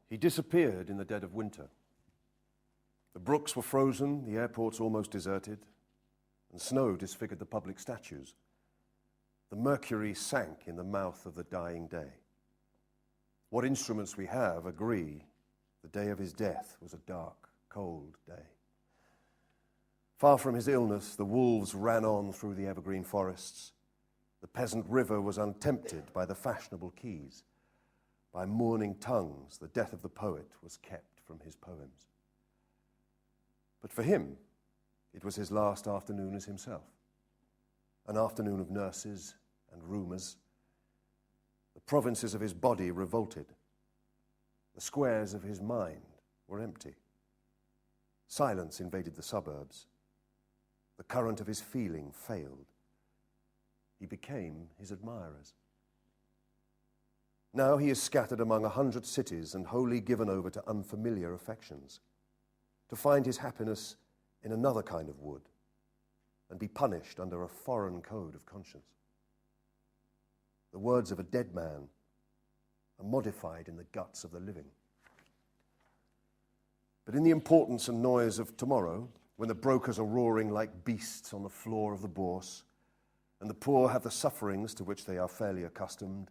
He disappeared in the dead of winter. The brooks were frozen, the airports almost deserted, and snow disfigured the public statues. The mercury sank in the mouth of the dying day. What instruments we have agree the day of his death was a dark, cold day. Far from his illness, the wolves ran on through the evergreen forests. The peasant river was untempted by the fashionable quays. By mourning tongues, the death of the poet was kept from his poems. But for him, it was his last afternoon as himself, an afternoon of nurses and rumours. The provinces of his body revolted. The squares of his mind were empty. Silence invaded the suburbs. The current of his feeling failed. He became his admirers. Now he is scattered among 100 cities and wholly given over to unfamiliar affections, to find his happiness in another kind of wood and be punished under a foreign code of conscience. The words of a dead man are modified in the guts of the living. But in the importance and noise of tomorrow, when the brokers are roaring like beasts on the floor of the bourse, and the poor have the sufferings to which they are fairly accustomed,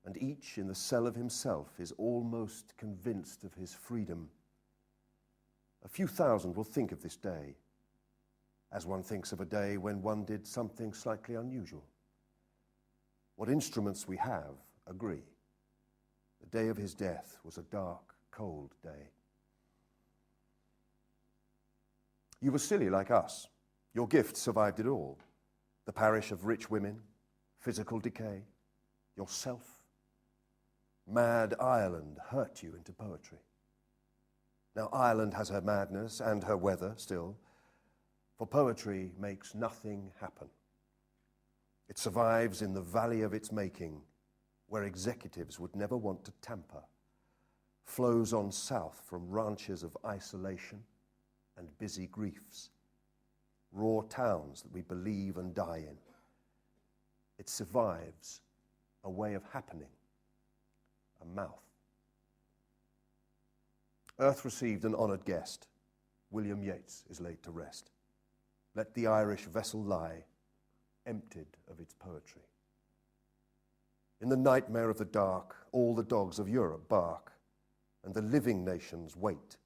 and each in the cell of himself is almost convinced of his freedom, a few thousand will think of this day as one thinks of a day when one did something slightly unusual. What instruments we have agree. The day of his death was a dark, cold day. You were silly like us. Your gift survived it all. The parish of rich women, physical decay, yourself. Mad Ireland hurt you into poetry. Now Ireland has her madness and her weather still, for poetry makes nothing happen. It survives in the valley of its making, where executives would never want to tamper, flows on south from ranches of isolation and busy griefs, raw towns that we believe and die in. It survives a way of happening, a mouth. Earth received an honoured guest. William Yeats is laid to rest. Let the Irish vessel lie, emptied of its poetry. In the nightmare of the dark, all the dogs of Europe bark, and the living nations wait,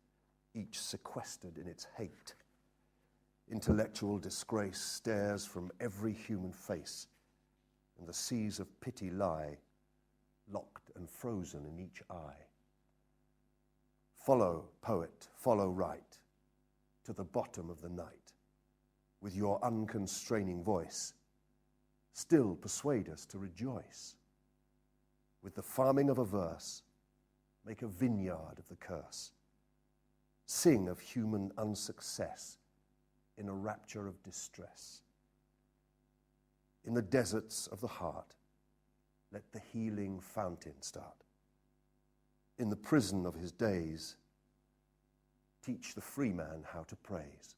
each sequestered in its hate. Intellectual disgrace stares from every human face, and the seas of pity lie, locked and frozen in each eye. Follow, poet, follow right, to the bottom of the night, with your unconstraining voice. Still persuade us to rejoice. With the farming of a verse, make a vineyard of the curse. Sing of human unsuccess in a rapture of distress. In the deserts of the heart, let the healing fountain start. In the prison of his days, teach the free man how to praise.